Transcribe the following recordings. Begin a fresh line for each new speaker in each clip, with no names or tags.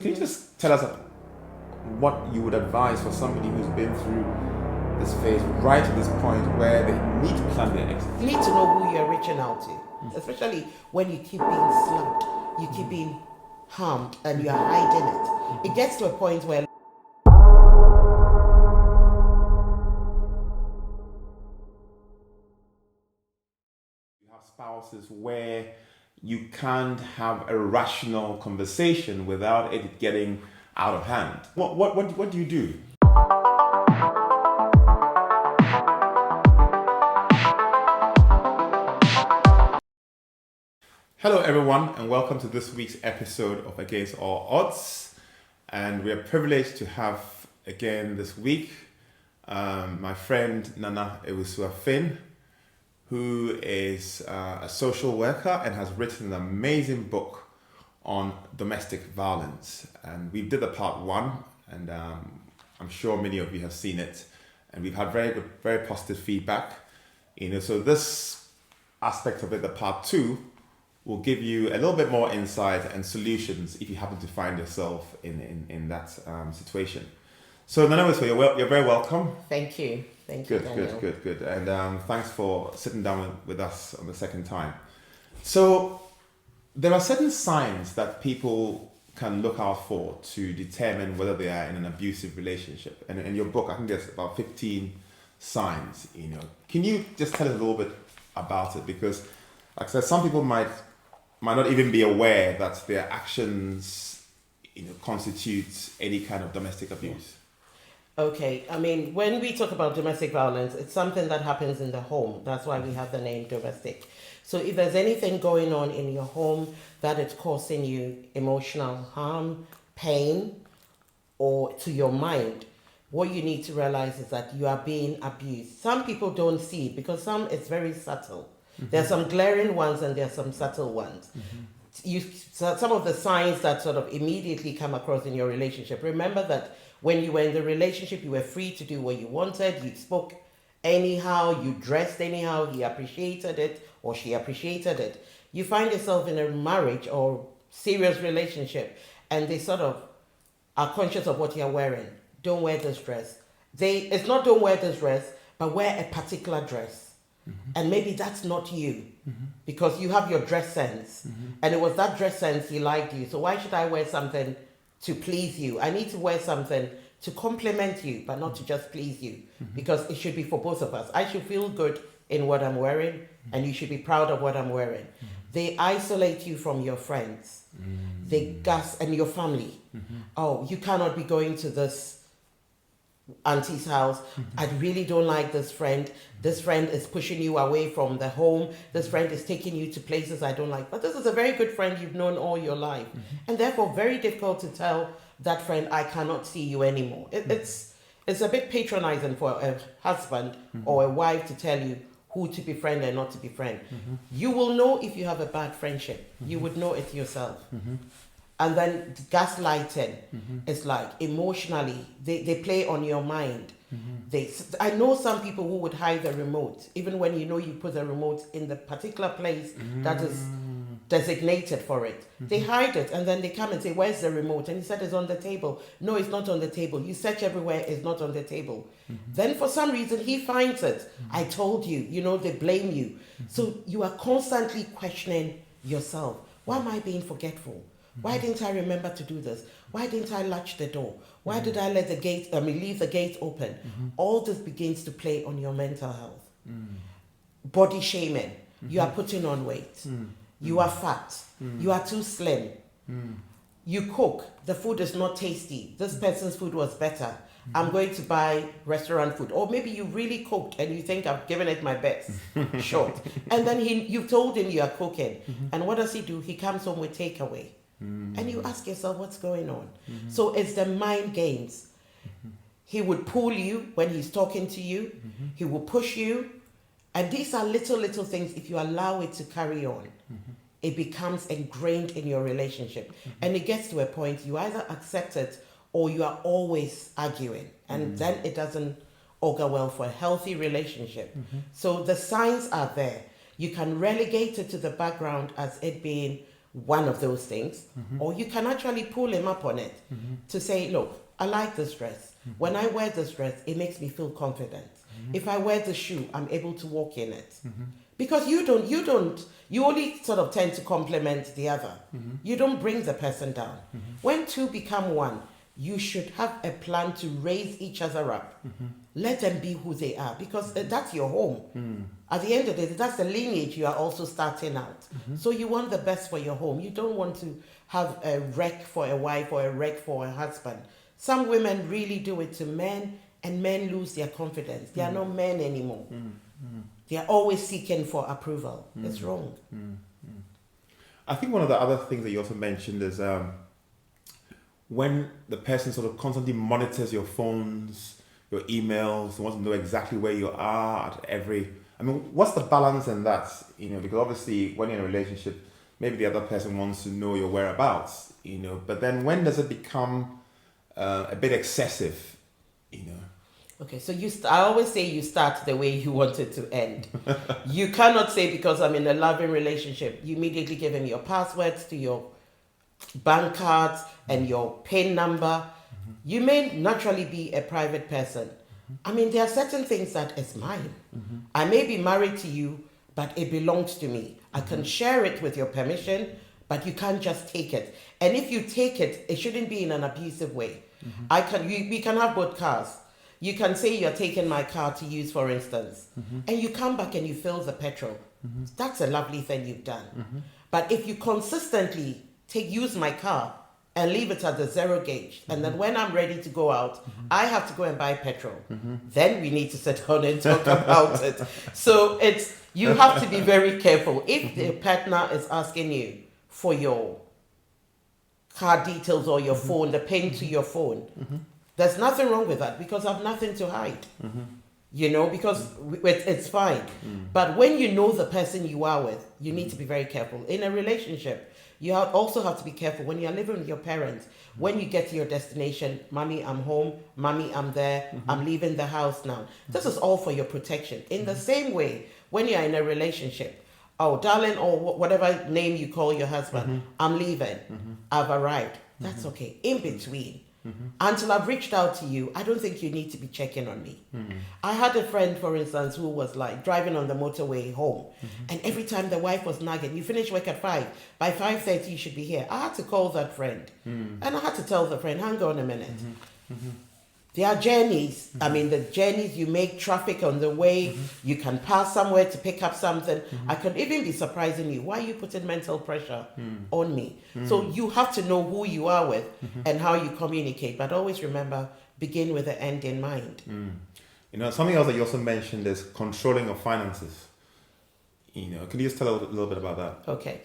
Can you just tell us what you would advise for somebody who's been through this phase right to this point where they need to plan their exit?
You need to know who you're reaching out to, especially when you keep being slumped, you keep being harmed, and you're hiding it. It gets to a point where
you have spouses where you can't have a rational conversation without it getting out of hand. What do you do? Hello everyone, and welcome to this week's episode of Against All Odds. And we are privileged to have again this week my friend Nana Ewusiwa Fynnto, who is a social worker and has written an amazing book on domestic violence. And we did the part one, and I'm sure many of you have seen it, and we've had very good, very positive feedback. So this aspect of it, the part two, will give you a little bit more insight and solutions if you happen to find yourself in that situation. So Nana, you're very welcome.
Thank you. Thank you, Daniel.
Good. And thanks for sitting down with us on the second time. So there are certain signs that people can look out for to determine whether they are in an abusive relationship. And in your book, I think there's about 15 signs. Can you just tell us a little bit about it? Because, like I said, some people might not even be aware that their actions, constitute any kind of domestic abuse.
Okay, when we talk about domestic violence, it's something that happens in the home. That's why we have the name domestic. So if there's anything going on in your home that is causing you emotional harm, pain, or to your mind, what you need to realize is that you are being abused. Some people don't see it because some it's very subtle. Mm-hmm. There are some glaring ones and there are some subtle ones. Mm-hmm. Some of the signs that sort of immediately come across in your relationship. Remember that when you were in the relationship, you were free to do what you wanted. You spoke anyhow, you dressed anyhow, he appreciated it or she appreciated it. You find yourself in a marriage or serious relationship and they sort of are conscious of what you're wearing. Don't wear this dress. It's not don't wear this dress, but wear a particular dress. Mm-hmm. And maybe that's not you, mm-hmm. because you have your dress sense, mm-hmm. and it was that dress sense he liked you. So why should I wear something to please you? I need to wear something to compliment you, but not to just please you, mm-hmm. because it should be for both of us. I should feel good in what I'm wearing, mm-hmm. and you should be proud of what I'm wearing. Mm-hmm. They isolate you from your friends. Mm-hmm. They gas and your family. Mm-hmm. Oh, you cannot be going to this auntie's house. Mm-hmm. I really don't like this friend. This friend is pushing you away from the home. This friend is taking you to places I don't like. But this is a very good friend you've known all your life. Mm-hmm. And therefore very difficult to tell that friend, I cannot see you anymore. It's a bit patronizing for a husband, mm-hmm. or a wife to tell you who to befriend and not to befriend. Mm-hmm. You will know if you have a bad friendship. Mm-hmm. You would know it yourself. Mm-hmm. And then gaslighting, mm-hmm. is like emotionally, they play on your mind. Mm-hmm. I know some people who would hide the remote, even when you put the remote in the particular place, mm-hmm. that is designated for it. Mm-hmm. They hide it and then they come and say, where's the remote? And he said, it's on the table. No, it's not on the table. You search everywhere, it's not on the table. Mm-hmm. Then for some reason, he finds it. Mm-hmm. I told you, they blame you. Mm-hmm. So you are constantly questioning yourself. Why am I being forgetful? Why didn't I remember to do this? Why didn't I latch the door? Why did I leave the gate open? Mm-hmm. All this begins to play on your mental health. Mm. Body shaming. Mm-hmm. You are putting on weight. Mm. You are fat. Mm. You are too slim. Mm. You cook. The food is not tasty. This person's food was better. Mm-hmm. I'm going to buy restaurant food. Or maybe you really cooked and you think I've given it my best shot. And then you told him you are cooking. Mm-hmm. And what does he do? He comes home with takeaway. Mm-hmm. And you ask yourself, what's going on? Mm-hmm. So it's the mind games. Mm-hmm. He would pull you when he's talking to you. Mm-hmm. He will push you. And these are little things. If you allow it to carry on, mm-hmm. it becomes ingrained in your relationship. Mm-hmm. And it gets to a point you either accept it or you are always arguing. And mm-hmm. then it doesn't augur well for a healthy relationship. Mm-hmm. So the signs are there. You can relegate it to the background as it being one of those things, or you can actually pull him up on it to say, look, I like this dress. When I wear this dress, it makes me feel confident. If I wear the shoe, I'm able to walk in it. Because you only sort of tend to complement the other. You don't bring the person down. When two become one, you should have a plan to raise each other up. Let them be who they are, because that's your home. At the end of the day, that's the lineage you are also starting out. So you want the best for your home. You don't want to have a wreck for a wife or a wreck for a husband. Some women really do it to men, and men lose their confidence. They are not men anymore. They are always seeking for approval. It's wrong.
I think one of the other things that you also mentioned is when the person sort of constantly monitors your phones, your emails, wants to know exactly where you are at every... I mean, what's the balance in that? Because obviously when you're in a relationship, maybe the other person wants to know your whereabouts, but then when does it become a bit excessive,
Okay, so I always say you start the way you want it to end. You cannot say because I'm in a loving relationship, you immediately give him your passwords to your bank cards and your PIN number. You may naturally be a private person. I mean, there are certain things that is mine. I may be married to you, but it belongs to me. I can share it with your permission, but you can't just take it. And if you take it, it shouldn't be in an abusive way. We can have both cars. You can say you're taking my car to use, for instance, and you come back and you fill the petrol. That's a lovely thing you've done. But if you consistently use my car and leave it at the zero gauge, and then when I'm ready to go out, I have to go and buy petrol, then we need to sit down and talk about it. So you have to be very careful. If the partner is asking you for your card details or your phone, the PIN to your phone, there's nothing wrong with that, because I've nothing to hide. Because it's fine. But when you know the person you are with, you need to be very careful. In a relationship, you also have to be careful when you're living with your parents. When you get to your destination, mommy, I'm home, mommy, I'm there, I'm leaving the house now. This is all for your protection. In the same way, when you're in a relationship, oh, darling, or whatever name you call your husband, I'm leaving, I've arrived. That's okay. In between, until I've reached out to you, I don't think you need to be checking on me. I had a friend, for instance, who was like driving on the motorway home, and every time the wife was nagging, you finish work at 5, by 5:30 you should be here. I had to call that friend, and I had to tell the friend, hang on a minute. There are journeys. I mean, the journeys you make, traffic on the way, you can pass somewhere to pick up something. I could even be surprising you. Why are you putting mental pressure on me? So you have to know who you are with and how you communicate. But always remember, begin with the end in mind.
Something else that you also mentioned is controlling of finances. Can you just tell a little bit about that?
Okay.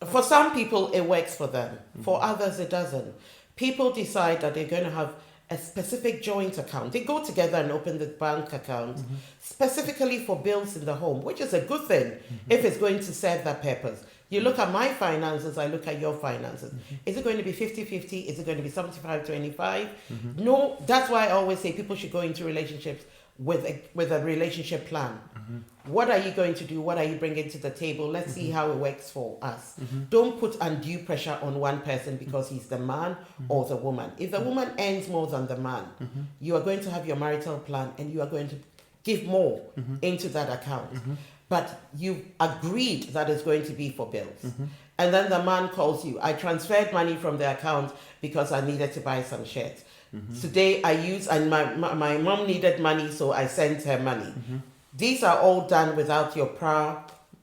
For some people, it works for them. For others, it doesn't. People decide that they're going to have a specific joint account. They go together and open the bank account specifically for bills in the home, which is a good thing if it's going to serve that purpose. You look at my finances, I look at your finances. Is it going to be 50-50? Is it going to be 75-25? No, that's why I always say people should go into relationships with a relationship plan. What are you going to do? What are you bringing to the table? Let's see how it works for us. Don't put undue pressure on one person because he's the man or the woman. If the woman earns more than the man, you are going to have your marital plan and you are going to give more into that account. But you agreed that it's going to be for bills. And then the man calls you. I transferred money from the account because I needed to buy some shirts. Today and my mom needed money, so I sent her money. These are all done without your prior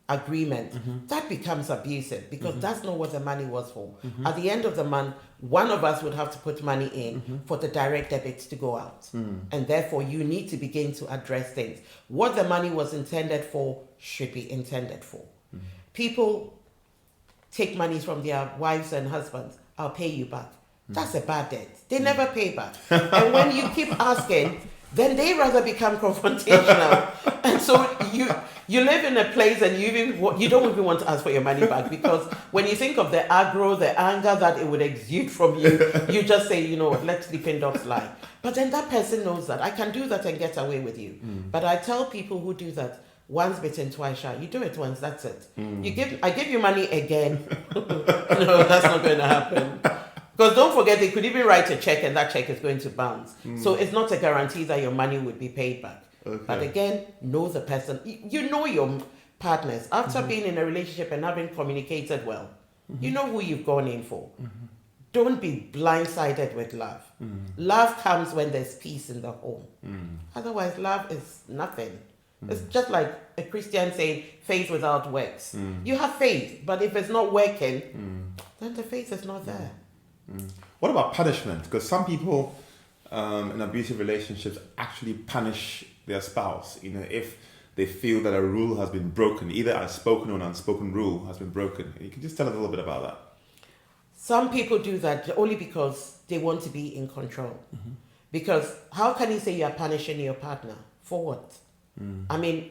agreement. That becomes abusive because that's not what the money was for. At the end of the month, one of us would have to put money in for the direct debits to go out. And therefore, you need to begin to address things. What the money was intended for should be intended for. People take money from their wives and husbands. I'll pay you back. That's a bad debt. They never pay back. And when you keep asking, then they rather become confrontational. And so you live in a place and you don't even want to ask for your money back, because when you think of the aggro, the anger that it would exude from you, you just say, you know what, let sleeping dogs lie. But then that person knows that I can do that and get away with you. But I tell people who do that, once bitten, twice shy. You do it once, that's it. I give you money again. No, that's not going to happen. Because don't forget, they could even write a check and that check is going to bounce. So it's not a guarantee that your money would be paid back.
Okay.
But again, know the person. You know your partners. After being in a relationship and having communicated well, you know who you've gone in for. Don't be blindsided with love. Love comes when there's peace in the home. Otherwise, love is nothing. It's just like a Christian saying, faith without works. You have faith, but if it's not working, then the faith is not there.
What about punishment? Because some people in abusive relationships actually punish their spouse. If they feel that a rule has been broken, either a spoken or an unspoken rule has been broken. You can just tell us a little bit about that.
Some people do that only because they want to be in control. Because how can you say you are punishing your partner? For what? I mean,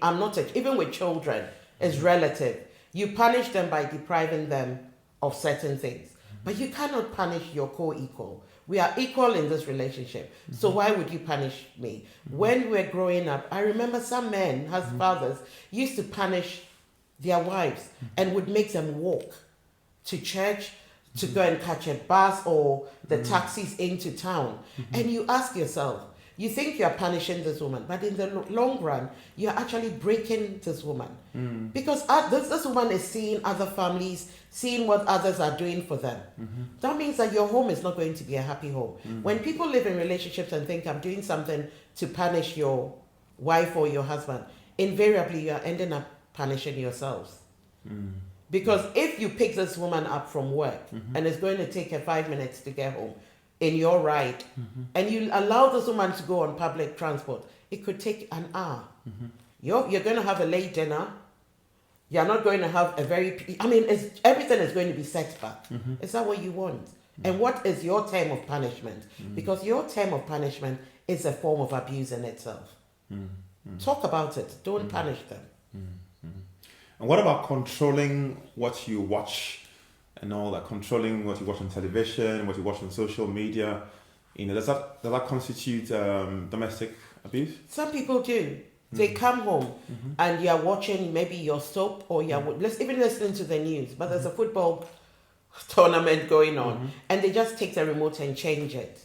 even with children, it's relative. You punish them by depriving them of certain things. But you cannot punish your co-equal. We are equal in this relationship. So why would you punish me? When we're growing up, I remember some men, as fathers, used to punish their wives and would make them walk to church, to go and catch a bus or the taxis into town. And you ask yourself, you think you are punishing this woman, but in the long run, you are actually breaking this woman. Because this woman is seeing other families, seeing what others are doing for them. That means that your home is not going to be a happy home. When people live in relationships and think, I'm doing something to punish your wife or your husband, invariably you are ending up punishing yourselves. Because if you pick this woman up from work and it's going to take her 5 minutes to get home in your ride, and you allow this woman to go on public transport, it could take an hour. You're going to have a late dinner. You're not going to have everything is going to be set back. Is that what you want? And what is your term of punishment? Because your term of punishment is a form of abuse in itself. Talk about it. Don't punish them.
And what about controlling what you watch and all that? Controlling what you watch on television, what you watch on social media. Does that constitute domestic abuse?
Some people do. They come home and you're watching maybe your soap or you're even listening to the news, but there's a football tournament going on and they just take the remote and change it.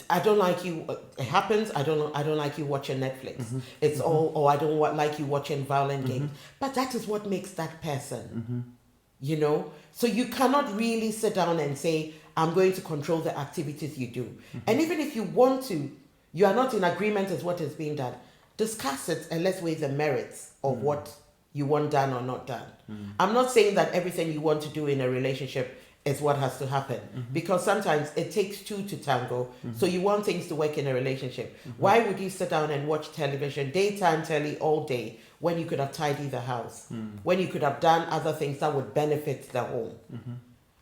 I don't like you. It happens. I don't like you watching Netflix. It's all. Or I don't like you watching violent games. But that is what makes that person. So you cannot really sit down and say, I'm going to control the activities you do. And even if you want to, you are not in agreement with what is being done. Discuss it and let's weigh the merits of what you want done or not done. I'm not saying that everything you want to do in a relationship is what has to happen, because sometimes it takes two to tango. So you want things to work in a relationship. Why would you sit down and watch television, daytime telly all day, when you could have tidied the house, when you could have done other things that would benefit the home?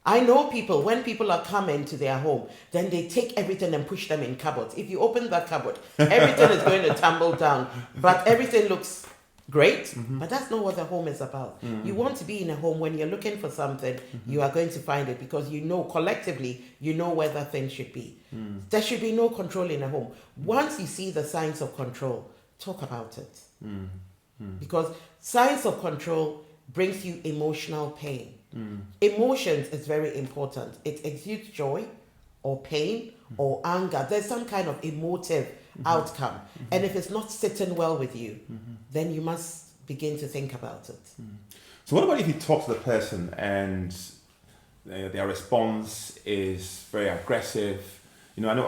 I know people, when people are coming to their home, then they take everything and push them in cupboards. If you open that cupboard, everything is going to tumble down, but everything looks great, but that's not what the home is about. You want to be in a home, when you're looking for something, you are going to find it, because collectively, where that thing should be. There should be no control in a home. Once you see the signs of control, talk about it. Because signs of control brings you emotional pain. Emotions is very important. It exudes joy or pain or anger. There's some kind of emotive outcome. And if it's not sitting well with you, then you must begin to think about it.
So what about if you talk to the person and their response is very aggressive? I know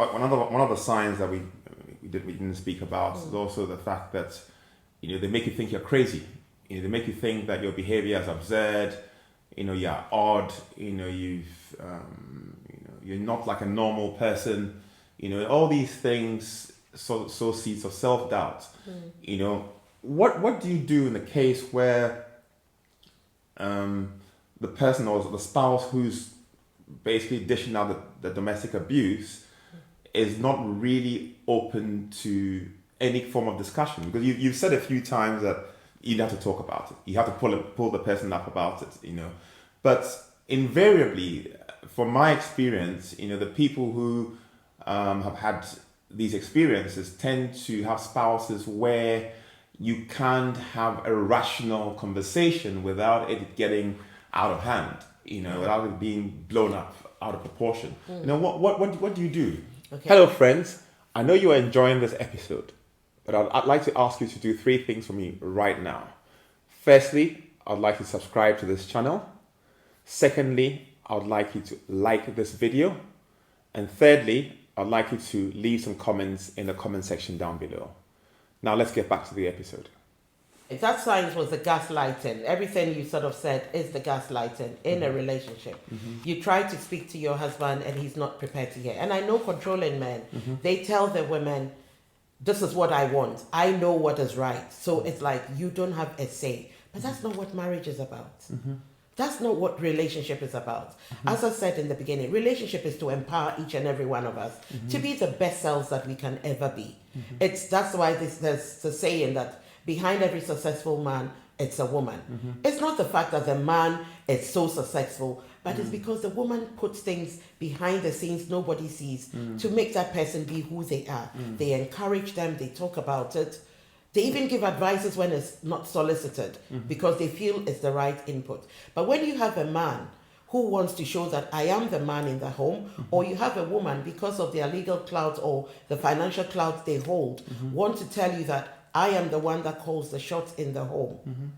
one of the signs that we didn't speak about is also the fact that they make you think you're crazy. They make you think that your behavior is absurd. You're odd. You're not like a normal person. All these things sow seeds of self-doubt. What do you do in the case where the person or the spouse who's basically dishing out the domestic abuse is not really open to any form of discussion? Because you've said a few times that you have to talk about it. You have to pull the person up about it, But invariably, from my experience, the people who have had these experiences tend to have spouses where you can't have a rational conversation without it getting out of hand, without it being blown up out of proportion. What do you do?
Okay.
Hello, friends. I know you are enjoying this episode, but I'd like to ask you to do 3 things for me right now. Firstly, I'd like you to subscribe to this channel. Secondly, I would like you to like this video. And thirdly, I'd like you to leave some comments in the comment section down below. Now let's get back to the episode.
That science was the gaslighting. Everything you sort of said is the gaslighting in a relationship. You try to speak to your husband and he's not prepared to hear. And I know controlling men, they tell the women, this is what I want. I know what is right. So it's like, you don't have a say. But that's not what marriage is about. That's not what relationship is about. As I said in the beginning, relationship is to empower each and every one of us to be the best selves that we can ever be. That's why there's the saying that behind every successful man, it's a woman. It's not the fact that the man is so successful, but it's because the woman puts things behind the scenes nobody sees to make that person be who they are. They encourage them, they talk about it. They even give advices when it's not solicited because they feel it's the right input. But when you have a man who wants to show that I am the man in the home, or you have a woman because of their legal clout or the financial clout they hold, want to tell you that I am the one that calls the shots in the home,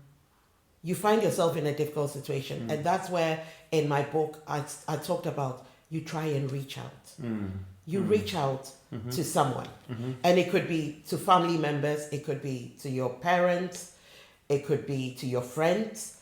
you find yourself in a difficult situation. And that's where in my book I talked about you try and reach out. You reach out to someone. And it could be to family members, it could be to your parents, it could be to your friends,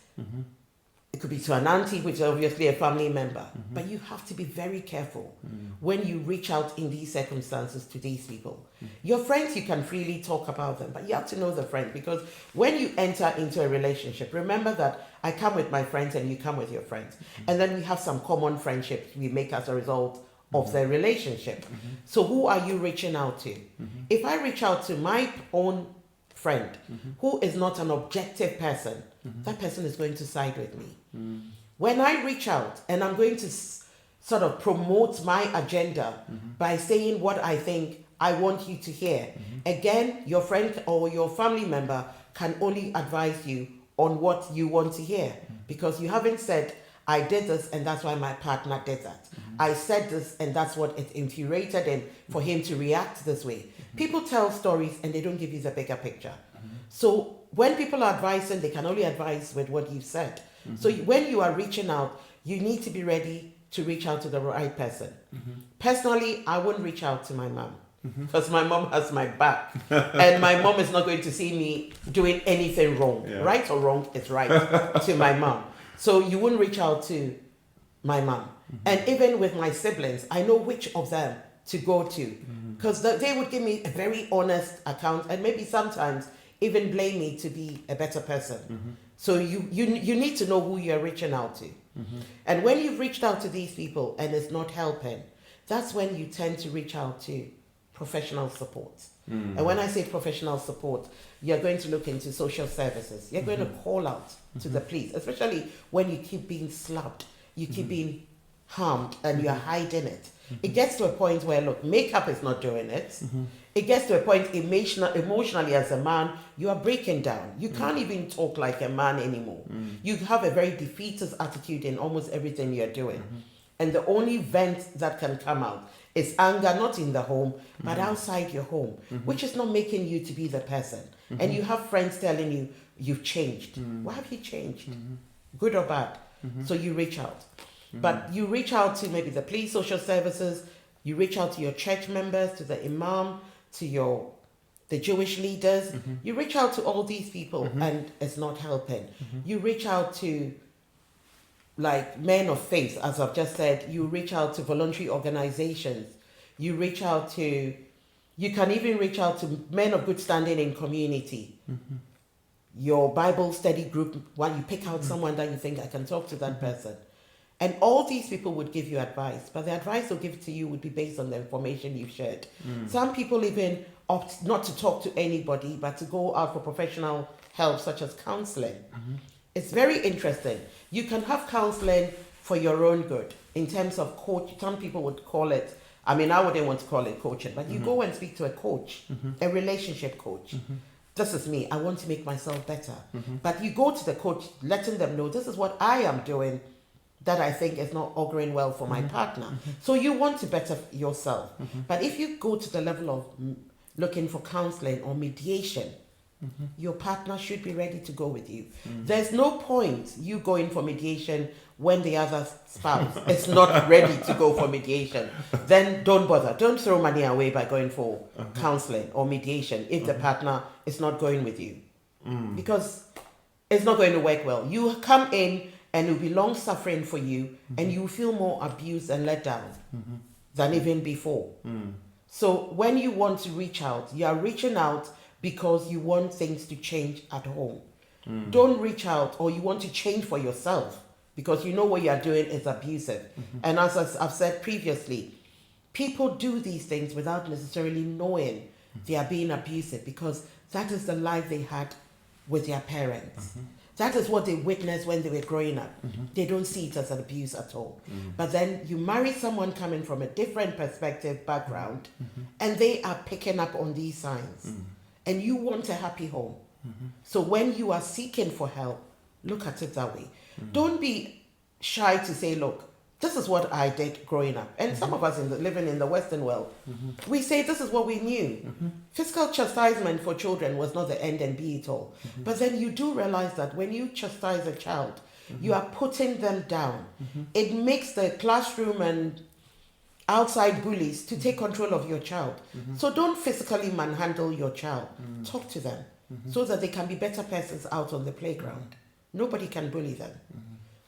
it could be to an auntie, which is obviously a family member. But you have to be very careful when you reach out in these circumstances to these people. Your friends, you can freely talk about them, but you have to know the friend, because when you enter into a relationship, remember that I come with my friends and you come with your friends. And then we have some common friendships we make as a result of the relationship. So who are you reaching out to? If I reach out to my own friend who is not an objective person, that person is going to side with me. When I reach out and I'm going to sort of promote my agenda by saying what I think I want you to hear, again, your friend or your family member can only advise you on what you want to hear, because you haven't said, I did this and that's why my partner did that. I said this and that's what it infuriated him for him to react this way. People tell stories and they don't give you the bigger picture. So when people are advising, they can only advise with what you've said. So when you are reaching out, you need to be ready to reach out to the right person. Personally, I wouldn't reach out to my mom, because my mom has my back and my mom is not going to see me doing anything wrong. Right or wrong is right to my mom. So you wouldn't reach out to my mom. And even with my siblings, I know which of them to go to, because they would give me a very honest account and maybe sometimes even blame me to be a better person. So you need to know who you're reaching out to. And when you've reached out to these people and it's not helping, that's when you tend to reach out to professional support. And when I say professional support, you're going to look into social services. You're going to call out to the police, especially when you keep being slapped, you keep being harmed, and you're hiding it. It gets to a point where, look, makeup is not doing it. It gets to a point emotionally as a man, you are breaking down. You can't even talk like a man anymore. You have a very defeatist attitude in almost everything you're doing. And the only vent that can come out is anger, not in the home, but outside your home, which is not making you to be the person. And you have friends telling you, you've changed. Why have you changed? Good or bad? So you reach out. But you reach out to maybe the police, social services, you reach out to your church members, to the imam, to the Jewish leaders. You reach out to all these people and it's not helping. You reach out to like men of faith, as I've just said. You reach out to voluntary organizations. You can even reach out to men of good standing in community. Your Bible study group, while you pick out someone that you think, I can talk to that person. And all these people would give you advice, but the advice they'll give to you would be based on the information you've shared. Some people even opt not to talk to anybody, but to go out for professional help, such as counseling. It's very interesting. You can have counseling for your own good in terms of coach. Some people would call it, I mean, I wouldn't want to call it coaching, but you go and speak to a coach, a relationship coach. this is me. I want to make myself better. But you go to the coach, letting them know this is what I am doing that I think is not auguring well for my partner. So you want to better yourself. But if you go to the level of looking for counseling or mediation, your partner should be ready to go with you. There's no point you going for mediation when the other spouse is not ready to go for mediation. Then don't bother. Don't throw money away by going for counseling or mediation if the partner is not going with you. Because it's not going to work well. You come in and it will be long suffering for you, and you feel more abused and let down than even before. So when you want to reach out, you are reaching out because you want things to change at home. Don't reach out, or you want to change for yourself because you know what you are doing is abusive. And as I've said previously, people do these things without necessarily knowing they are being abusive, because that is the life they had with their parents. That is what they witnessed when they were growing up. They don't see it as an abuse at all. But then you marry someone coming from a different perspective, background, and they are picking up on these signs. And you want a happy home. So when you are seeking for help, look at it that way. Don't be shy to say, look, this is what I did growing up. And some of us living in the Western world, we say this is what we knew. Physical chastisement for children was not the end and be it all. But then you do realize that when you chastise a child, you are putting them down. It makes the classroom and outside bullies to take control of your child. So don't physically manhandle your child. Talk to them so that they can be better persons out on the playground. Nobody can bully them.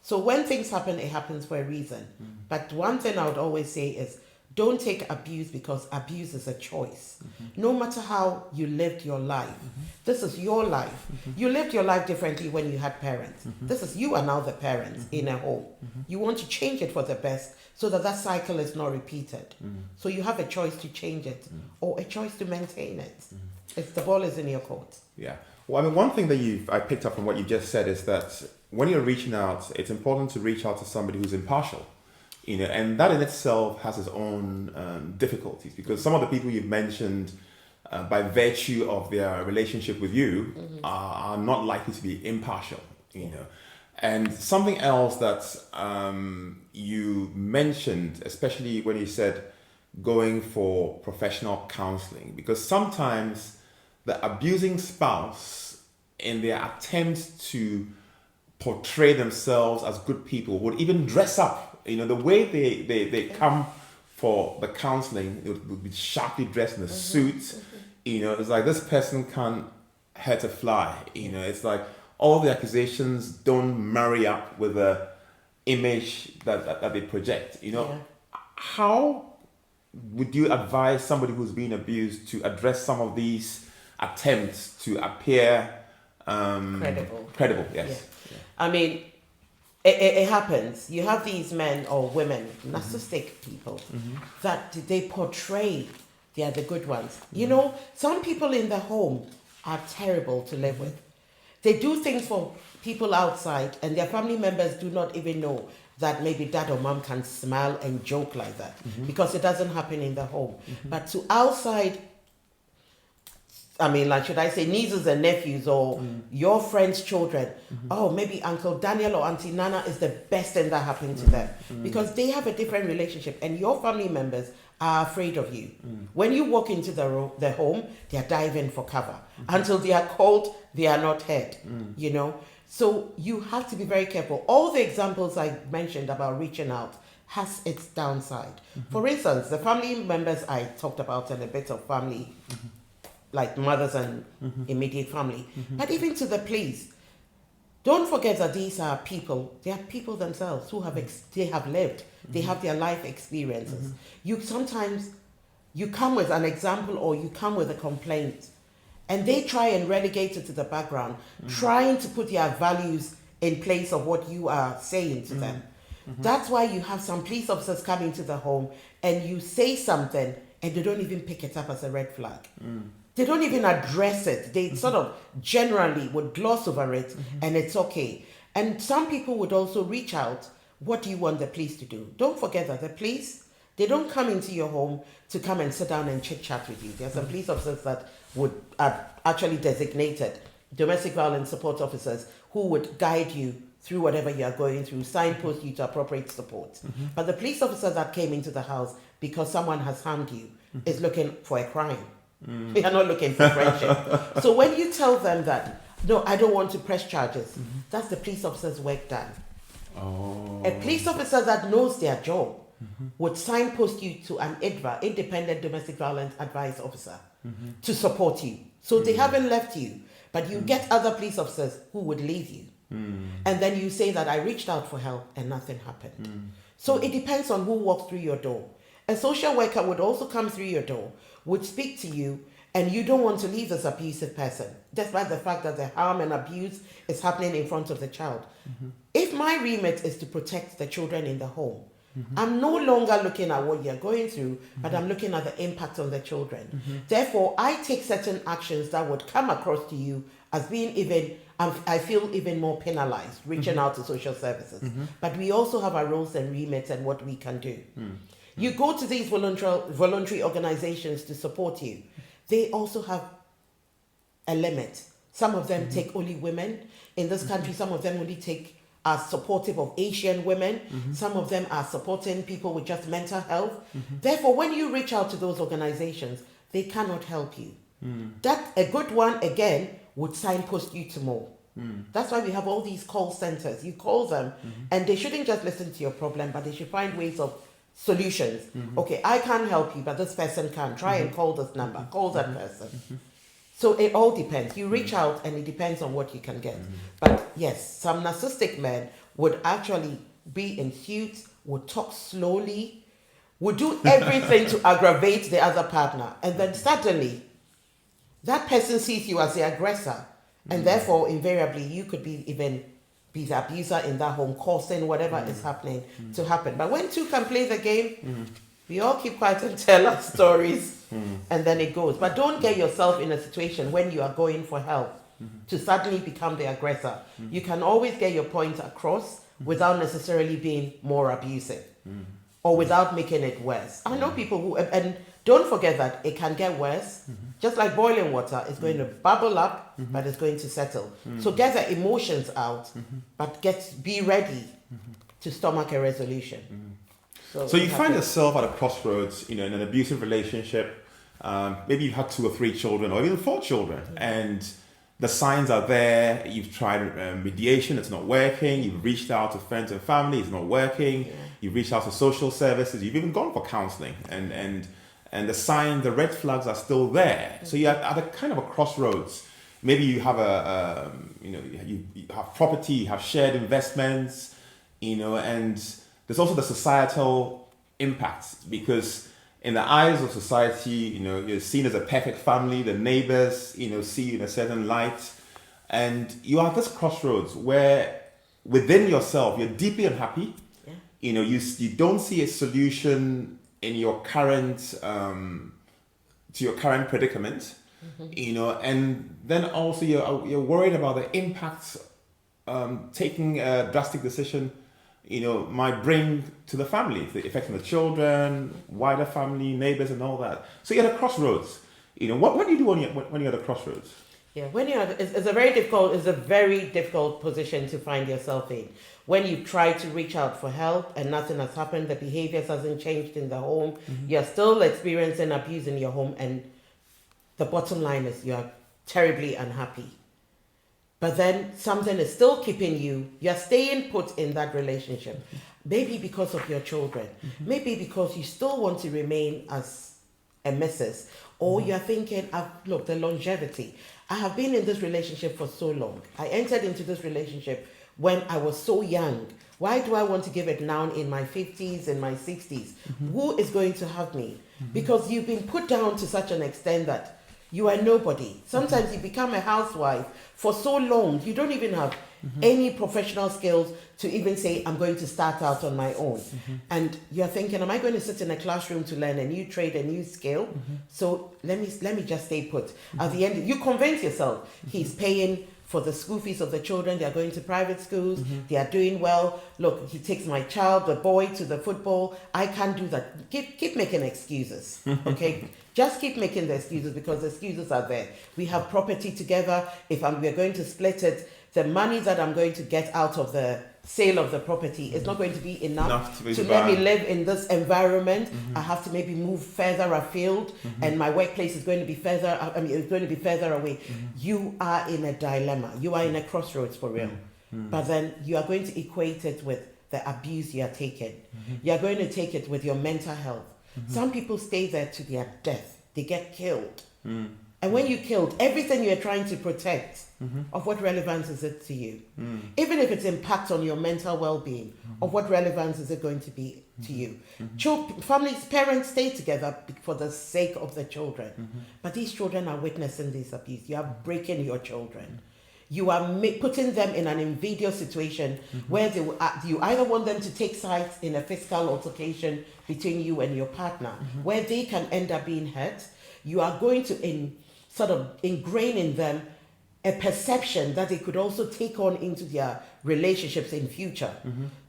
So when things happen, it happens for a reason. But one thing I would always say is, don't take abuse because abuse is a choice. No matter how you lived your life, this is your life. You lived your life differently when you had parents. You are now the parents in a home. You want to change it for the best so that that cycle is not repeated. So you have a choice to change it or a choice to maintain it. If the ball is in your court.
Yeah. Well, I mean, one thing that I picked up from what you just said is that when you're reaching out, it's important to reach out to somebody who's impartial, and that in itself has its own difficulties, because some of the people you've mentioned, by virtue of their relationship with you, are not likely to be impartial, And something else that you mentioned, especially when you said going for professional counseling, because sometimes the abusing spouse, in their attempt to portray themselves as good people, would even dress up. The way they come for the counseling, it would be sharply dressed in a suit. It's like this person can't hurt a fly. It's like all the accusations don't marry up with the image that they project. How would you advise somebody who's being abused to address some of these attempts to appear credible? Yes.
Yeah. I mean, it happens. You have these men or women, narcissistic people, that they portray they are the good ones. Some people in the home are terrible to live with. They do things for people outside, and their family members do not even know that maybe dad or mom can smile and joke like that, because it doesn't happen in the home. But to outside, should I say nieces and nephews or your friends' children, oh, maybe Uncle Daniel or Auntie Nana is the best thing that happened to them, because they have a different relationship, and your family members are afraid of you. When you walk into the home, they are diving for cover. Until they are called, they are not heard, So you have to be very careful. All the examples I mentioned about reaching out has its downside. For instance, the family members I talked about, and a bit of family, like mothers and immediate family, but even to the police, don't forget that these are people. They are people themselves who have they have lived. They have their life experiences. Sometimes you come with an example or you come with a complaint, and they try and relegate it to the background, trying to put their values in place of what you are saying to them. That's why you have some police officers coming to the home, and you say something and they don't even pick it up as a red flag. They don't even address it. They sort of generally would gloss over it, and it's okay. And some people would also reach out, what do you want the police to do? Don't forget that the police, They don't come into your home to come and sit down and chit chat with you. There are some police officers that are actually designated domestic violence support officers who would guide you through whatever you are going through, signpost you to appropriate support. But the police officer that came into the house because someone has harmed you is looking for a crime. They are not looking for friendship. So when you tell them that, no, I don't want to press charges, that's the police officer's work done.
Oh.
A police officer that knows their job would signpost you to an IDVA, Independent Domestic Violence Advice Officer, to support you. So they haven't left you, but you get other police officers who would leave you. And then you say that I reached out for help and nothing happened. So it depends on who walks through your door. A social worker would also come through your door, would speak to you, and you don't want to leave this abusive person, despite the fact that the harm and abuse is happening in front of the child. If my remit is to protect the children in the home, I'm no longer looking at what you're going through, but I'm looking at the impact on the children. Therefore, I take certain actions that would come across to you as being even, I feel even more penalized, reaching out to social services. But we also have our roles and remits and what we can do. You go to these voluntary organizations to support you. They also have a limit. Some of them take only women. In this country, some of them only are supportive of Asian women. Some of them are supporting people with just mental health. Therefore, when you reach out to those organizations, they cannot help you. That a good one, again, would signpost you to more. That's why we have all these call centers. You call them, and they shouldn't just listen to your problem, but they should find ways of solutions. Okay, I can't help you, but this person can. Try and call this number. Call that person. So it all depends. You reach out and it depends on what you can get. But yes, some narcissistic men would actually be in suits, would talk slowly, would do everything to aggravate the other partner. And then suddenly, that person sees you as the aggressor. And therefore, invariably, you could be the abuser in that home, causing whatever is happening to happen. But when two can play the game, we all keep quiet and tell our stories, and then it goes. But don't get yourself in a situation when you are going for help to suddenly become the aggressor. You can always get your point across without necessarily being more abusive or without making it worse. I know people who, and don't forget that it can get worse. Just like boiling water, it's going to bubble up, but it's going to settle. So get the emotions out, but be ready to stomach a resolution.
So you find yourself at a crossroads, in an abusive relationship. Maybe you've had 2 or 3 children, or even 4 children, and the signs are there. You've tried mediation, it's not working. You've reached out to friends and family, it's not working. You've reached out to social services. You've even gone for counseling, and the red flags are still there. So you're at a kind of a crossroads. Maybe you have you have property, you have shared investments, and there's also the societal impacts, because in the eyes of society, you're seen as a perfect family. The neighbors, see you in a certain light, and you are at this crossroads where within yourself, you're deeply unhappy. You don't see a solution in your current to your current predicament, and then also you're worried about the impacts taking a drastic decision might bring to the family, the effect on the children, wider family, neighbors, and all that. So you're at a crossroads. What do you do when you're at a crossroads?
Yeah, when it's a very difficult position to find yourself in. When you try to reach out for help and nothing has happened, the behaviors hasn't changed in the home, you're still experiencing abuse in your home, and the bottom line is you're terribly unhappy. But then something is still keeping you're staying put in that relationship. Maybe because of your children. Maybe because you still want to remain as a missus. Or you're thinking, look, the longevity. I have been in this relationship for so long. I entered into this relationship when I was so young. Why do I want to give it now in my 50s and my 60s? Who is going to have me? Because you've been put down to such an extent that you are nobody. Sometimes you become a housewife for so long, you don't even have any professional skills to even say, I'm going to start out on my own. And you're thinking, am I going to sit in a classroom to learn a new trade, a new skill? So let me just stay put. At the end, you convince yourself, he's paying for the school fees of the children. They are going to private schools. They are doing well. Look, he takes my child, the boy, to the football. I can't do that. Keep making excuses, okay? Just keep making the excuses, because the excuses are there. We have property together. If we're going to split it, the money that I'm going to get out of the sale of the property is not going to be enough to let me live in this environment. I have to maybe move further afield, and my workplace is going to be further. It's going to be further away. You are in a dilemma. You are in a crossroads for real. But then you are going to equate it with the abuse you are taking. You are going to take it with your mental health. Some people stay there to their death. They get killed. And when you killed, everything you're trying to protect, of what relevance is it to you? Even if it's impact on your mental well-being, of what relevance is it going to be to you? Families, parents stay together for the sake of the children. But these children are witnessing this abuse. You are breaking your children. You are putting them in an invidious situation where you either want them to take sides in a physical altercation between you and your partner, where they can end up being hurt. You are going to sort of ingrain in them a perception that they could also take on into their relationships in future.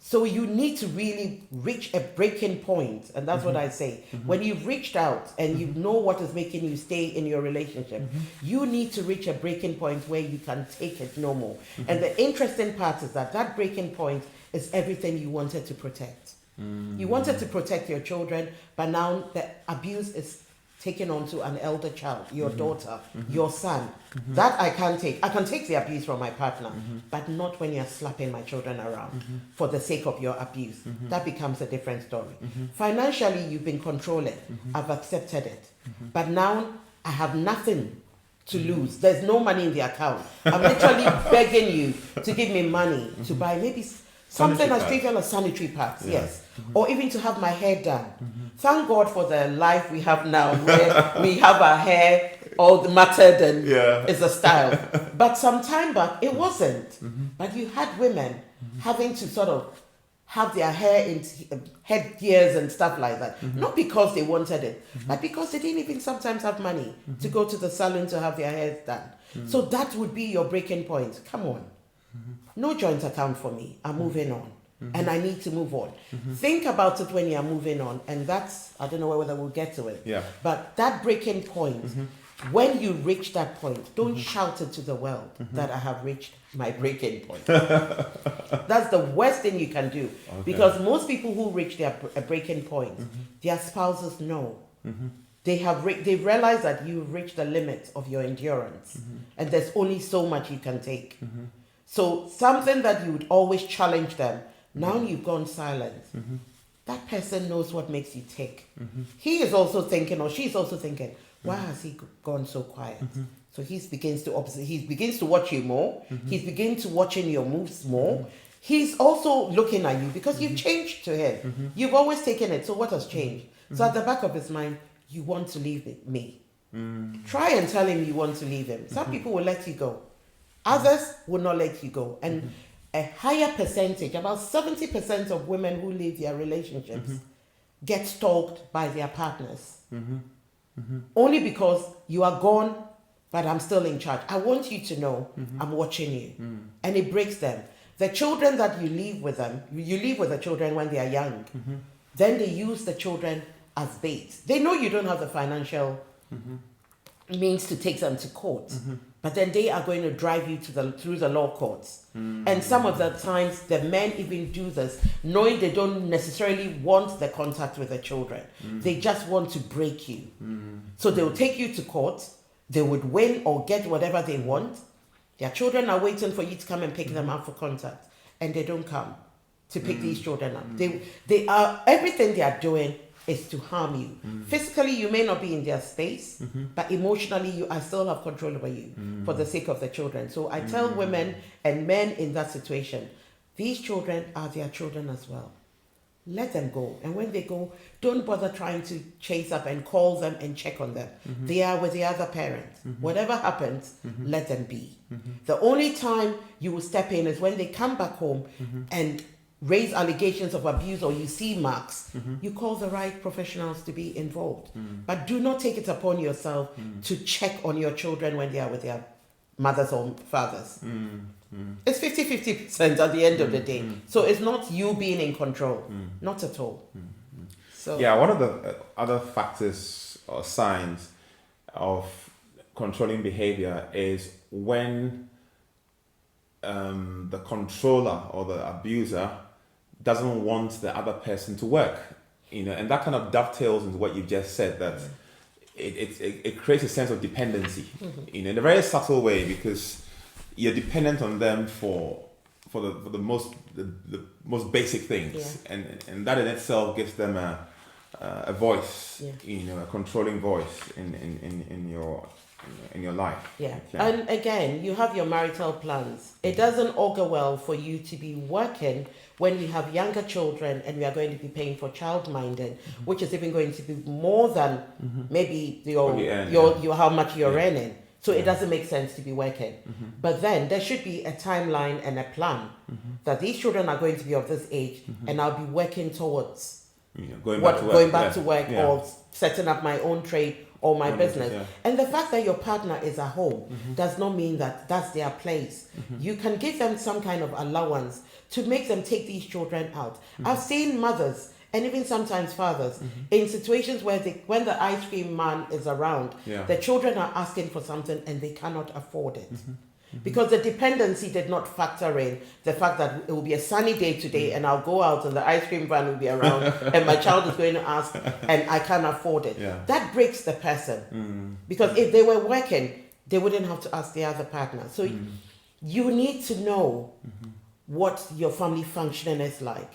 So you need to really reach a breaking point, and that's what I say. When you've reached out and you know what is making you stay in your relationship, you need to reach a breaking point where you can take it no more. And the interesting part is that breaking point is everything you wanted to protect. You wanted to protect your children, but now the abuse is taken onto an elder child, your daughter, your son. That I can't take. I can take the abuse from my partner, but not when you're slapping my children around for the sake of your abuse. That becomes a different story. Financially, you've been controlling. I've accepted it. But now I have nothing to lose. There's no money in the account. I'm literally begging you to give me money to buy maybe something as trivial as sanitary pads, yes. Or even to have my hair done. Thank God for the life we have now, where we have our hair all matted and it's a style. But some time back, it wasn't. But you had women having to sort of have their hair in headgears and stuff like that. Not because they wanted it, but because they didn't even sometimes have money to go to the salon to have their hair done. So that would be your breaking point. Come on. No joint account for me. I'm moving on. And I need to move on. Think about it when you're moving on. And that's, I don't know whether we'll get to it. But that breaking point, when you reach that point, don't shout it to the world that I have reached my breaking point. That's the worst thing you can do. Because most people who reach their breaking point, their spouses know. They realize that you've reached the limit of your endurance. And there's only so much you can take. So something that you would always challenge them, now you've gone silent. That person knows what makes you tick. He is also thinking, or she's also thinking, why has he gone so quiet? So he begins to observe, he begins to watch you more. He's beginning to watching your moves more. He's also looking at you because you've changed to him. You've always taken it. So what has changed? So at the back of his mind, you want to leave me. Try and tell him you want to leave him. Some people will let you go. Others will not let you go. And a higher percentage, about 70% of women who leave their relationships get stalked by their partners. Only because you are gone, but I'm still in charge. I want you to know I'm watching you. And it breaks them. The children that you leave with them, you leave with the children when they are young. Then they use the children as bait. They know you don't have the financial means to take them to court. But then they are going to drive you through the law courts. And some of the times the men even do this, knowing they don't necessarily want the contact with the children. They just want to break you. So they will take you to court. They would win or get whatever they want. Their children are waiting for you to come and pick them up for contact. And they don't come to pick these children up. They are, everything they are doing is to harm you. Physically, you may not be in their space, but emotionally, I still have control over you for the sake of the children. So I tell women and men in that situation, these children are their children as well. let them go. And when they go, don't bother trying to chase up and call them and check on them. They are with the other parent. Whatever happens, let them be. The only time you will step in is when they come back home and raise allegations of abuse, or you see marks. You call the right professionals to be involved. But do not take it upon yourself to check on your children when they are with their mothers or fathers. It's 50-50% at the end of the day. So it's not you being in control. Not at all. So
Yeah, one of the other factors or signs of controlling behavior is when the controller or the abuser doesn't want the other person to work, and that kind of dovetails into what you just said, that it creates a sense of dependency, in a very subtle way, because you're dependent on them for the most basic things, and that in itself gives them a voice, a controlling voice in your life.
Yeah.
Okay.
And again, you have your marital plans. It doesn't augur well for you to be working when we have younger children and we are going to be paying for childminding, which is even going to be more than maybe your how much you're earning. So it doesn't make sense to be working. But then there should be a timeline and a plan that these children are going to be of this age, and I'll be working towards
Going
back to work or setting up my own trade or my business. And the fact that your partner is at home does not mean that that's their place. You can give them some kind of allowance to make them take these children out. I've seen mothers and even sometimes fathers in situations where when the ice cream man is around, the children are asking for something and they cannot afford it. Because the dependency did not factor in the fact that it will be a sunny day today and I'll go out and the ice cream van will be around and my child is going to ask and I can't afford it. That breaks the person. Because if they were working, they wouldn't have to ask the other partner. So you need to know what your family functioning is like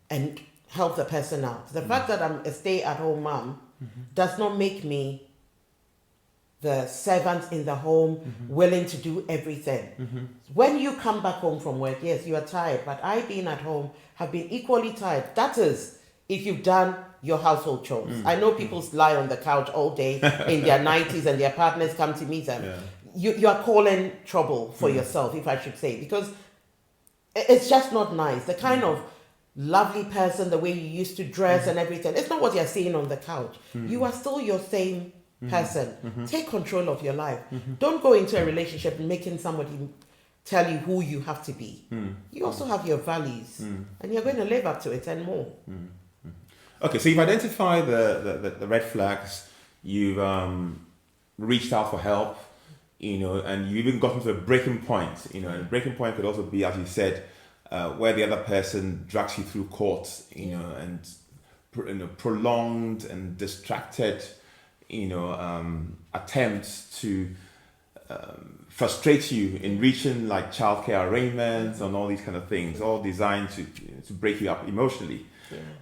and help the person out. The fact that I'm a stay-at-home mom does not make me the servant in the home, willing to do everything. When you come back home from work, yes, you are tired, but I, being at home, have been equally tired. That is, if you've done your household chores. I know people lie on the couch all day in their 90s and their partners come to meet them. You are calling trouble for yourself, if I should say, because it's just not nice. The kind of lovely person, the way you used to dress and everything, it's not what you're seeing on the couch. You are still your same person. Take control of your life. Don't go into a relationship making somebody tell you who you have to be. You also have your values and you're going to live up to it and more.
Okay, so you've identified the red flags, you've reached out for help, and you've even gotten to a breaking point, and a breaking point could also be, as you said, where the other person drags you through court, and prolonged and distracted attempts to frustrate you in reaching like childcare arrangements and all these kind of things, all designed to break you up emotionally.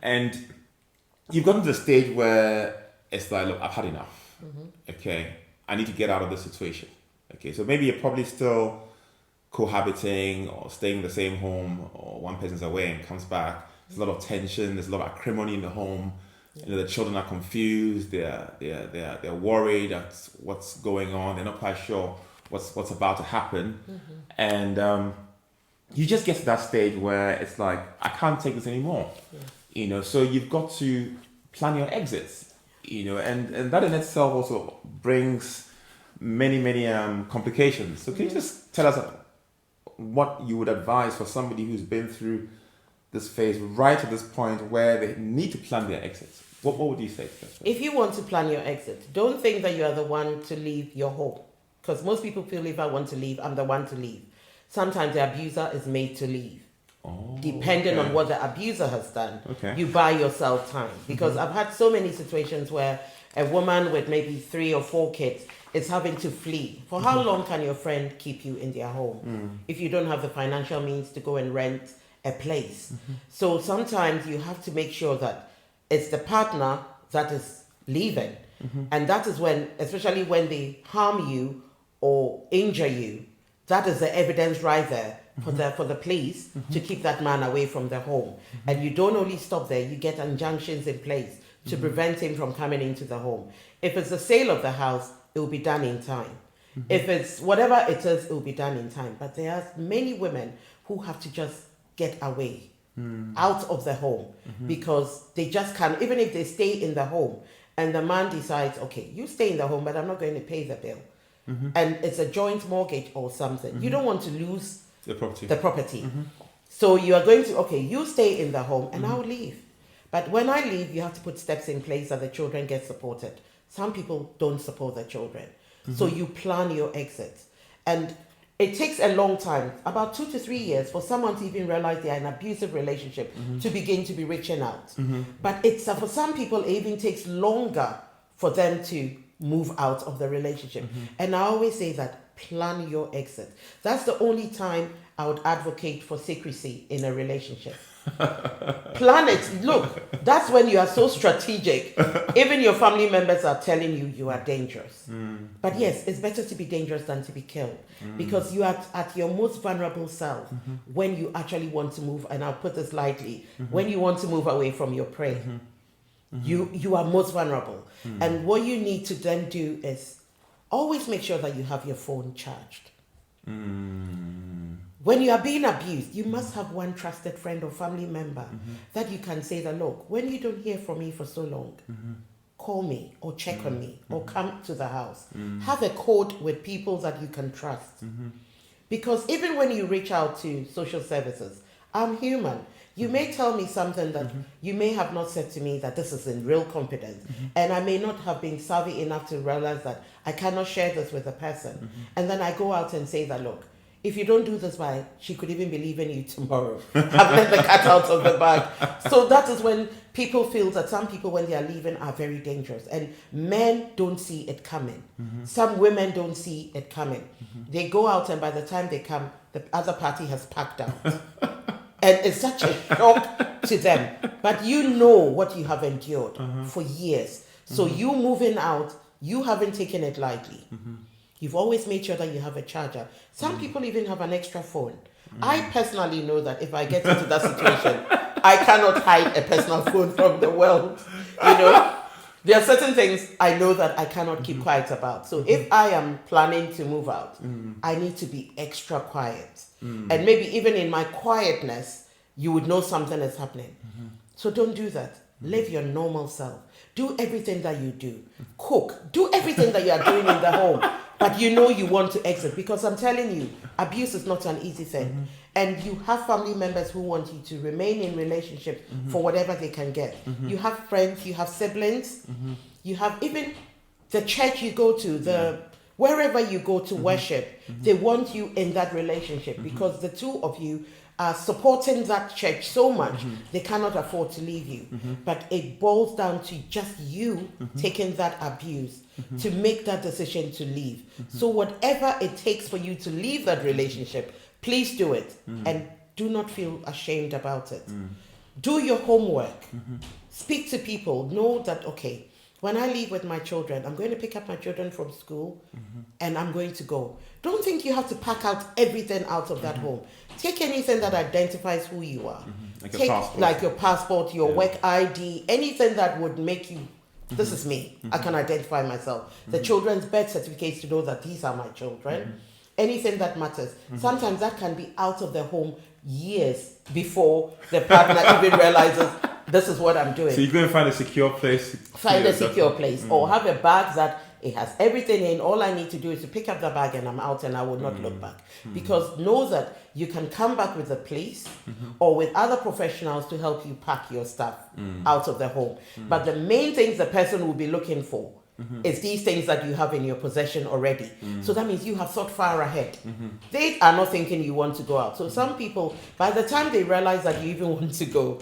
And you've gotten to the stage where it's like, look, I've had enough. Okay, I need to get out of this situation. Okay, so maybe you're probably still cohabiting or staying in the same home, or one person's away and comes back. There's a lot of tension, there's a lot of acrimony in the home. The children are confused. They're worried at what's going on. They're not quite sure what's about to happen, and you just get to that stage where it's like, I can't take this anymore. So you've got to plan your exits. And that in itself also brings many complications. So can you just tell us what you would advise for somebody who's been through this phase right to this point where they need to plan their exits? What would you say to them?
If you want to plan your exit, don't think that you are the one to leave your home. Because most people feel, if I want to leave, I'm the one to leave. Sometimes the abuser is made to leave. Depending on what the abuser has done, you buy yourself time. Because I've had so many situations where a woman with maybe 3 or 4 kids is having to flee. For how long can your friend keep you in their home if you don't have the financial means to go and rent a place? So sometimes you have to make sure that it's the partner that is leaving. And that is when, especially when they harm you or injure you, that is the evidence right there for the police to keep that man away from the home. And you don't only stop there, you get injunctions in place to prevent him from coming into the home. If it's the sale of the house, it will be done in time. If it's whatever it is, it will be done in time. But there are many women who have to just get away out of the home because they just can't, even if they stay in the home and the man decides, okay, you stay in the home, but I'm not going to pay the bill. And it's a joint mortgage or something. You don't want to lose the property. So you are going to, okay, you stay in the home and I'll leave. But when I leave, you have to put steps in place that the children get supported. Some people don't support their children. So you plan your exit. And it takes a long time, about 2 to 3 years, for someone to even realize they are in an abusive relationship to begin to be reaching out. But it's for some people, it even takes longer for them to move out of the relationship. And I always say that plan your exit. That's the only time I would advocate for secrecy in a relationship. Plan it. Look, that's when you are so strategic. Even your family members are telling you you are dangerous. But yes, it's better to be dangerous than to be killed because you are at your most vulnerable self when you actually want to move. And I'll put this lightly, when you want to move away from your prey. You are most vulnerable. And what you need to then do is always make sure that you have your phone charged. When you are being abused, you must have one trusted friend or family member that you can say that, look, when you don't hear from me for so long, call me or check on me or come to the house. Have a code with people that you can trust. Because even when you reach out to social services, I'm human. You may tell me something that you may have not said to me that this is in real confidence. And I may not have been savvy enough to realize that I cannot share this with a person. And then I go out and say that, look, if you don't do this by, she could even be leaving you tomorrow. I've let the cat out of the bag. So that is when people feel that some people, when they are leaving, are very dangerous. And men don't see it coming. Some women don't see it coming. They go out and by the time they come, the other party has packed out. And it's such a shock to them. But you know what you have endured for years. So you moving out, you haven't taken it lightly. You've always made sure that you have a charger. Some people even have an extra phone. I personally know that if I get into that situation, I cannot hide a personal phone from the world. You know, there are certain things I know that I cannot keep quiet about. So if I am planning to move out, I need to be extra quiet. And maybe even in my quietness, you would know something is happening. So don't do that. Live your normal self. Do everything that you do. Cook. Do everything that you are doing in the home. But you know you want to exit. Because I'm telling you, abuse is not an easy thing. And you have family members who want you to remain in relationship for whatever they can get. You have friends, you have siblings, you have even the church you go to, wherever you go to worship, they want you in that relationship because the two of you are supporting that church so much, they cannot afford to leave you. But it boils down to just you taking that abuse to make that decision to leave. So whatever it takes for you to leave that relationship, please do it. And do not feel ashamed about it. Do your homework. Speak to people. Know that, okay, when I leave with my children, I'm going to pick up my children from school and I'm going to go. Don't think you have to pack out everything out of that home. Take anything that identifies who you are. Like your passport, your work ID, anything that would make you, this is me. I can identify myself. The children's birth certificates to know that these are my children. Anything that matters. Sometimes that can be out of the home years before the partner even realizes this is what I'm doing.
So you're going to find a secure place.
Find a secure place. Or have a bag that it has everything in. All I need to do is to pick up the bag and I'm out and I will not look back. Because know that you can come back with the police or with other professionals to help you pack your stuff out of the home. But the main things the person will be looking for is these things that you have in your possession already. So that means you have thought far ahead. They are not thinking you want to go out. So some people, by the time they realize that you even want to go,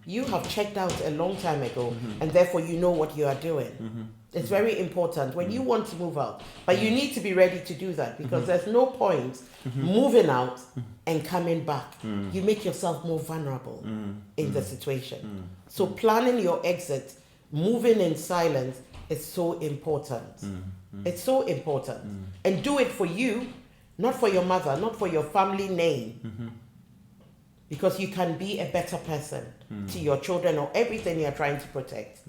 you have checked out a long time ago and therefore you know what you are doing. It's very important when you want to move out, but you need to be ready to do that because there's no point moving out and coming back. You make yourself more vulnerable in the situation. So planning your exit, moving in silence is so important. It's so important. And do it for you, not for your mother, not for your family name, because you can be a better person to your children or everything you're trying to protect.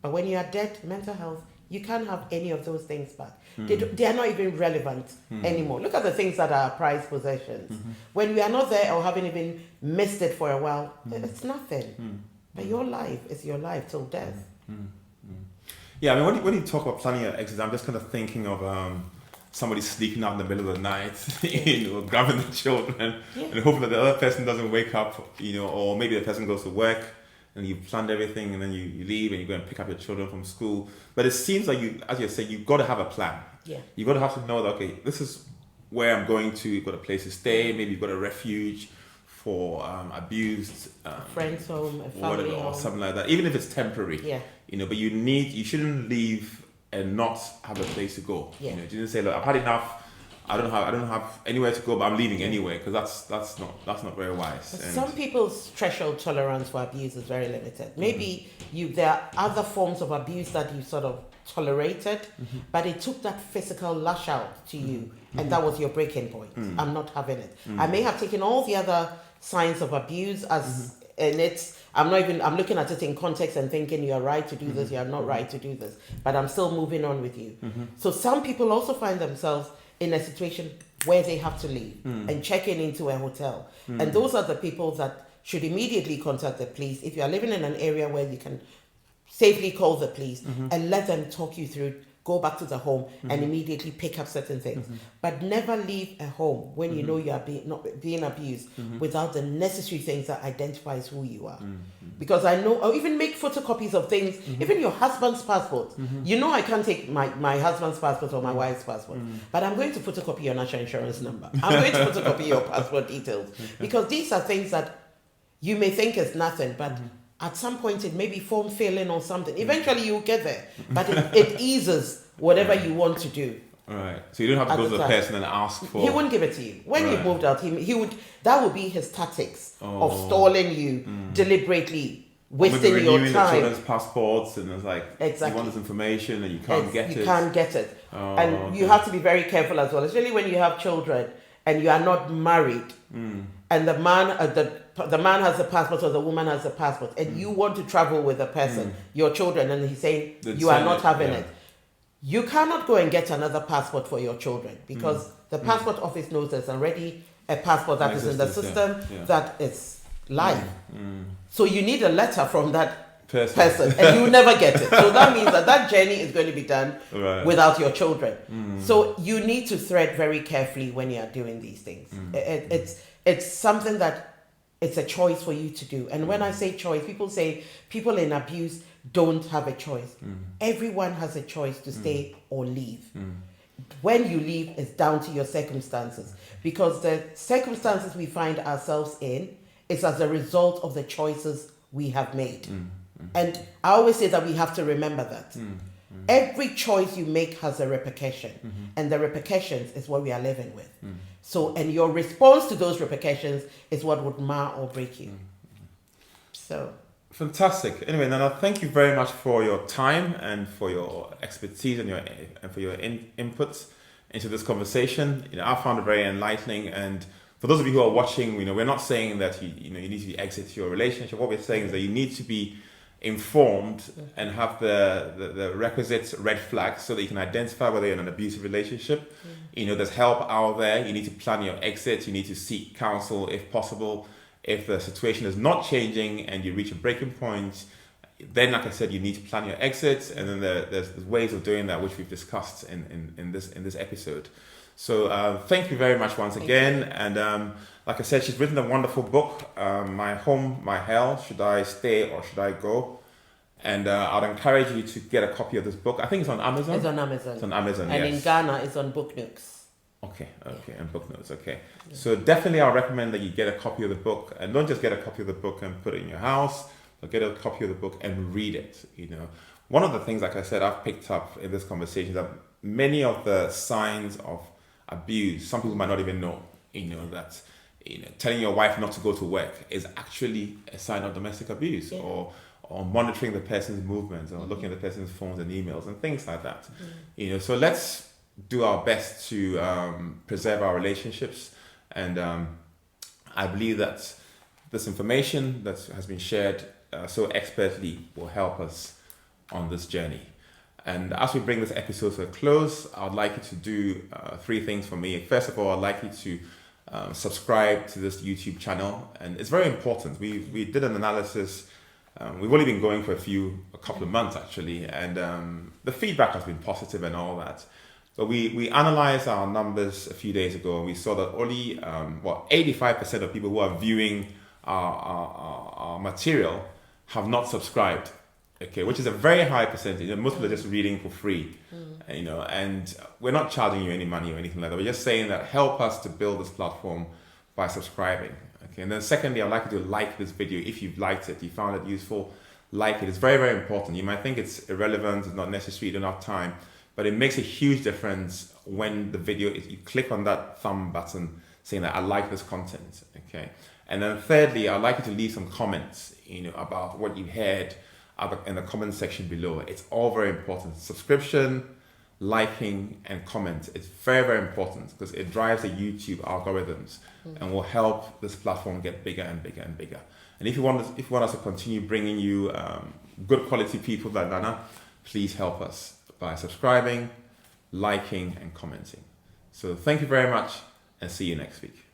But when you are dead, mental health, you can't have any of those things back. They are not even relevant anymore. Look at the things that are prized possessions. When we are not there or haven't even missed it for a while, it's nothing. But your life is your life till death.
Yeah, I mean, when you talk about planning your exit, I'm just kind of thinking of somebody sneaking out in the middle of the night, grabbing the children, and hoping that the other person doesn't wake up, or maybe the person goes to work and you've planned everything, and then you leave and you go and pick up your children from school. But it seems like you, as you say, you've got to have a plan.
Yeah.
You've got to have to know that, okay, this is where I'm going to. You've got a place to stay. Maybe you've got a refuge for abused
friend's home, a family home,
or something like that. Even if it's temporary.
Yeah.
But you shouldn't leave and not have a place to go.
Yeah.
You didn't say, look, I've had enough. I don't have anywhere to go, but I'm leaving anyway, because that's not very wise.
Some people's threshold tolerance for abuse is very limited. Maybe there are other forms of abuse that you sort of tolerated, but it took that physical lash out to you, and that was your breaking point. I'm not having it. I may have taken all the other signs of abuse as and I'm looking at it in context and thinking you're right to do this, you're not right to do this, but I'm still moving on with you. So some people also find themselves in a situation where they have to leave and check into a hotel. And those are the people that should immediately contact the police. If you are living in an area where you can safely call the police and let them talk you through, go back to the home and immediately pick up certain things. But never leave a home when you know you are being abused without the necessary things that identifies who you are. Because I know, or even make photocopies of things, even your husband's passport. I can't take my husband's passport or my wife's passport, but I'm going to photocopy your national insurance number. I'm going to photocopy your passport details, because these are things that you may think is nothing, but at some point it may be form filling or something. Eventually you'll get there, but it eases whatever you want to do.
Right. So you don't have to go to the person and ask for.
He wouldn't give it to you. When you moved out, he would. That would be his tactics of stalling you deliberately, wasting your
renewing
time.
The children's passports, and it's like,
exactly,
you want this information and you can't get it.
You can't get it, and you have to be very careful as well. Especially when you have children and you are not married, and the man has a passport or the woman has a passport, and you want to travel with the person, your children, and he's saying you are not having it. You cannot go and get another passport for your children, because the passport office knows there's already a passport that is in the system that is live. So you need a letter from that person and you never get it. So that means that journey is going to be done without your children. So you need to thread very carefully when you are doing these things. It's something that it's a choice for you to do. And when I say choice, people say people in abuse don't have a choice. Everyone has a choice to stay or leave. When you leave, it's down to your circumstances, because the circumstances we find ourselves in is as a result of the choices we have made. And I always say that we have to remember that. Every choice you make has a repercussion, and the repercussions is what we are living with. So, and your response to those repercussions is what would mar or break you. So
fantastic. Anyway, Nana, thank you very much for your time and for your expertise and for your inputs into this conversation. I found it very enlightening. And for those of you who are watching, we're not saying that you need to exit your relationship. What we're saying is that you need to be informed and have the requisite red flags so that you can identify whether you're in an abusive relationship. There's help out there. You need to plan your exit. You need to seek counsel if possible. If the situation is not changing and you reach a breaking point, then, like I said, you need to plan your exit. And then there's ways of doing that, which we've discussed in this episode. So thank you very much once again. And like I said, she's written a wonderful book, My Home, My Hell, Should I Stay or Should I Go? And I'd encourage you to get a copy of this book. I think it's on Amazon.
It's on Amazon.
It's on Amazon,
and in Ghana, it's on Book Nooks.
Okay, and Book Notes, okay. Yeah. So definitely I'll recommend that you get a copy of the book, and don't just get a copy of the book and put it in your house, but get a copy of the book and read it. One of the things, like I said, I've picked up in this conversation that many of the signs of abuse, some people might not even know, that telling your wife not to go to work is actually a sign of domestic abuse, or monitoring the person's movements, or looking at the person's phones and emails and things like that. So let's do our best to preserve our relationships. And I believe that this information that has been shared so expertly will help us on this journey. And as we bring this episode to a close, I would like you to do 3 things for me. First of all, I'd like you to subscribe to this YouTube channel. And it's very important. We did an analysis. We've only been going for a couple of months actually. And the feedback has been positive and all that. But we analyzed our numbers a few days ago, and we saw that only 85% of people who are viewing our material have not subscribed. Okay, which is a very high percentage. And most people are just reading for free, and we're not charging you any money or anything like that. We're just saying that help us to build this platform by subscribing. Okay, and then secondly, I'd like you to like this video if you've liked it, you found it useful. Like it. It's very, very important. You might think it's irrelevant, it's not necessary, you don't have time, but it makes a huge difference when the video is, you click on that thumb button saying that I like this content. Okay, and then thirdly, I'd like you to leave some comments, about what you heard in the comment section below. It's all very important. Subscription, liking, and comment. It's very, very important because it drives the YouTube algorithms and will help this platform get bigger and bigger and bigger. And if you want us to continue bringing you good quality people like Nana, please help us by subscribing, liking, and commenting. So thank you very much, and see you next week.